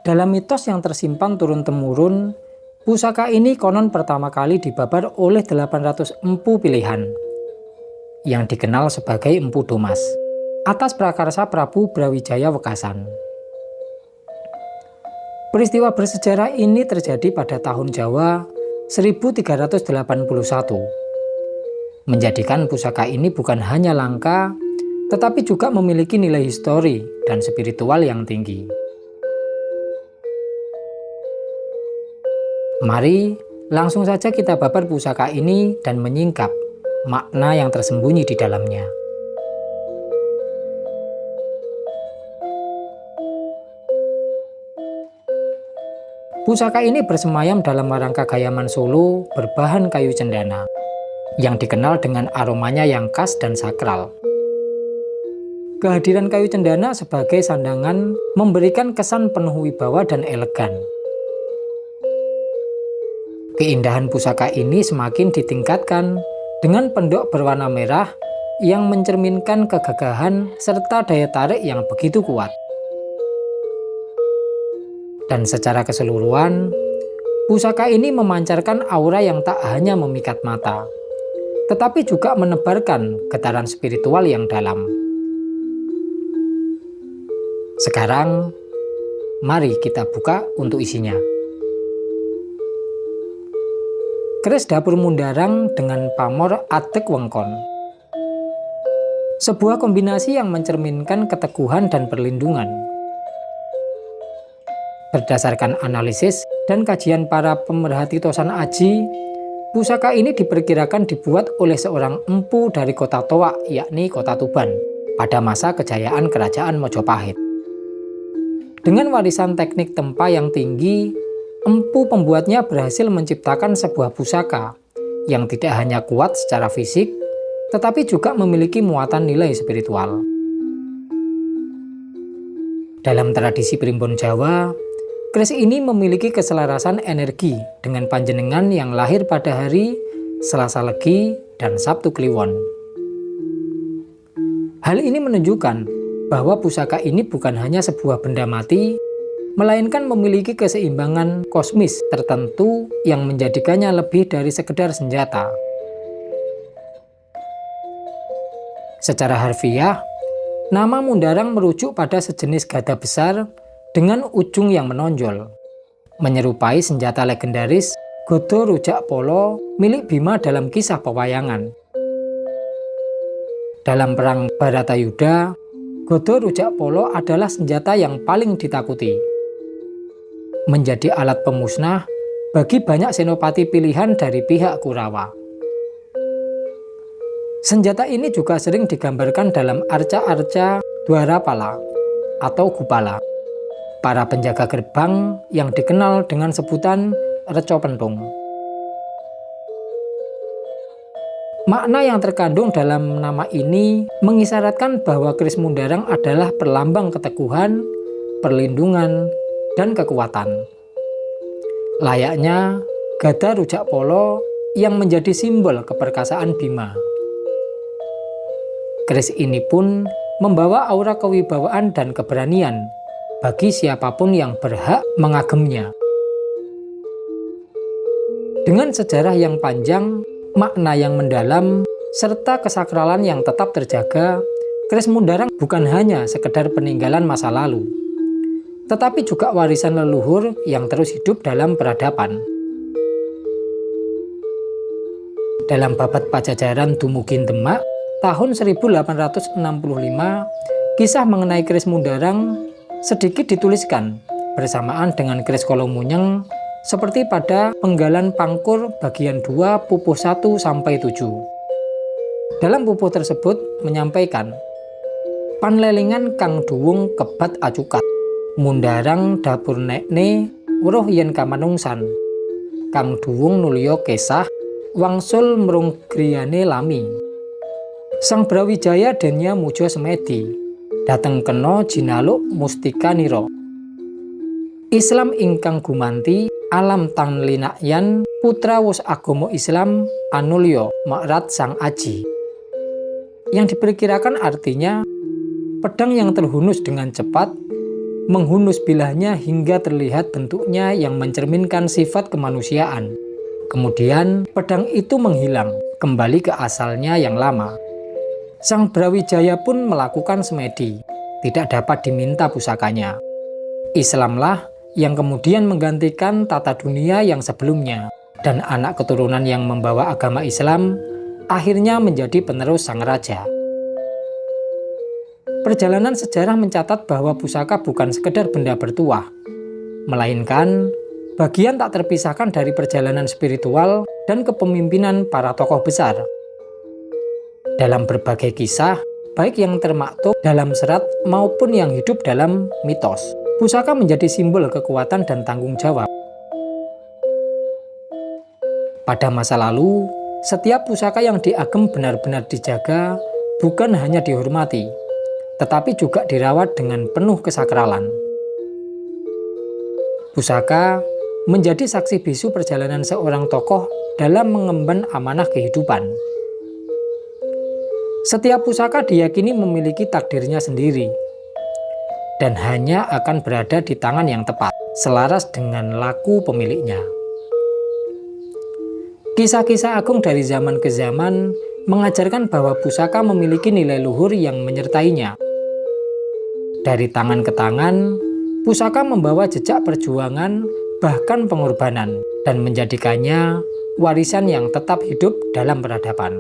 Dalam mitos yang tersimpan turun-temurun, pusaka ini konon pertama kali dibabar oleh 800 empu pilihan yang dikenal sebagai Empu Domas atas prakarsa Prabu Brawijaya Wekasan. Peristiwa bersejarah ini terjadi pada tahun Jawa 1381, menjadikan pusaka ini bukan hanya langka, tetapi juga memiliki nilai histori dan spiritual yang tinggi. Mari langsung saja kita babar pusaka ini dan menyingkap makna yang tersembunyi di dalamnya. Pusaka ini bersemayam dalam warangka Gayaman Solo berbahan kayu cendana, yang dikenal dengan aromanya yang khas dan sakral. Kehadiran kayu cendana sebagai sandangan memberikan kesan penuh wibawa dan elegan. Keindahan pusaka ini semakin ditingkatkan dengan pendok berwarna merah yang mencerminkan kegagahan serta daya tarik yang begitu kuat. Dan secara keseluruhan, pusaka ini memancarkan aura yang tak hanya memikat mata, tetapi juga menebarkan getaran spiritual yang dalam. Sekarang, mari kita buka untuk isinya. Keris dapur Mundarang dengan pamor Atek Wengkon. Sebuah kombinasi yang mencerminkan keteguhan dan perlindungan. Berdasarkan analisis dan kajian para pemerhati Tosan Aji, pusaka ini diperkirakan dibuat oleh seorang empu dari kota Toak, yakni kota Tuban, pada masa kejayaan Kerajaan Mojopahit. Dengan warisan teknik tempa yang tinggi, empu pembuatnya berhasil menciptakan sebuah pusaka yang tidak hanya kuat secara fisik, tetapi juga memiliki muatan nilai spiritual. Dalam tradisi primbon Jawa, keris ini memiliki keselarasan energi dengan panjenengan yang lahir pada hari Selasa Legi dan Sabtu Kliwon. Hal ini menunjukkan bahwa pusaka ini bukan hanya sebuah benda mati, melainkan memiliki keseimbangan kosmis tertentu yang menjadikannya lebih dari sekedar senjata. Secara harfiah, nama Mundarang merujuk pada sejenis gada besar dengan ujung yang menonjol, menyerupai senjata legendaris Gada Rujak Polo milik Bima dalam kisah pewayangan. Dalam perang Baratayuda, Gada Rujak Polo adalah senjata yang paling ditakuti, menjadi alat pemusnah bagi banyak senopati pilihan dari pihak Kurawa. Senjata ini juga sering digambarkan dalam arca-arca Dwarapala atau Gupala, para penjaga gerbang yang dikenal dengan sebutan Reco Pentung. Makna yang terkandung dalam nama ini mengisyaratkan bahwa keris Mundarang adalah perlambang keteguhan, perlindungan, dan kekuatan. Layaknya gada rujak polo yang menjadi simbol keperkasaan Bima. Keris ini pun membawa aura kewibawaan dan keberanian bagi siapapun yang berhak mengagemnya. Dengan sejarah yang panjang, makna yang mendalam, serta kesakralan yang tetap terjaga, keris Mundarang bukan hanya sekedar peninggalan masa lalu, tetapi juga warisan leluhur yang terus hidup dalam peradaban. Dalam Babad Pajajaran Dumugin Demak tahun 1865, kisah mengenai keris Mundarang sedikit dituliskan bersamaan dengan keris Kolomunyeng seperti pada Penggalan Pangkur bagian 2 pupuh 1-7. Dalam pupuh tersebut menyampaikan, panlelingan kang duwung kebat acukat, Mundarang dapur nekne weruh yen kamanungsan, kang duwung nulya kesah, wangsul mrung griyane lami. Sang Brawijaya denya muja semedi, dateng kena jinaluk mustika nira. Islam ingkang gumanti, alam tang linakyan, putra wus agama Islam anulya makrat sang aji. Yang diperkirakan artinya, pedang yang terhunus dengan cepat menghunus bilahnya hingga terlihat bentuknya yang mencerminkan sifat kemanusiaan. Kemudian pedang itu menghilang, kembali ke asalnya yang lama. Sang Brawijaya pun melakukan semedi, tidak dapat diminta pusakanya. Islamlah yang kemudian menggantikan tata dunia yang sebelumnya, dan anak keturunan yang membawa agama Islam akhirnya menjadi penerus sang raja. Perjalanan sejarah mencatat bahwa pusaka bukan sekedar benda bertuah, melainkan bagian tak terpisahkan dari perjalanan spiritual dan kepemimpinan para tokoh besar. Dalam berbagai kisah, baik yang termaktub dalam serat maupun yang hidup dalam mitos, pusaka menjadi simbol kekuatan dan tanggung jawab. Pada masa lalu, setiap pusaka yang diagem benar-benar dijaga, bukan hanya dihormati, tetapi juga dirawat dengan penuh kesakralan. Pusaka menjadi saksi bisu perjalanan seorang tokoh dalam mengemban amanah kehidupan. Setiap pusaka diyakini memiliki takdirnya sendiri, dan hanya akan berada di tangan yang tepat, selaras dengan laku pemiliknya. Kisah-kisah agung dari zaman ke zaman mengajarkan bahwa pusaka memiliki nilai luhur yang menyertainya. Dari tangan ke tangan, pusaka membawa jejak perjuangan, bahkan pengorbanan, dan menjadikannya warisan yang tetap hidup dalam peradaban.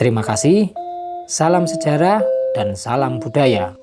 Terima kasih, salam sejarah dan salam budaya.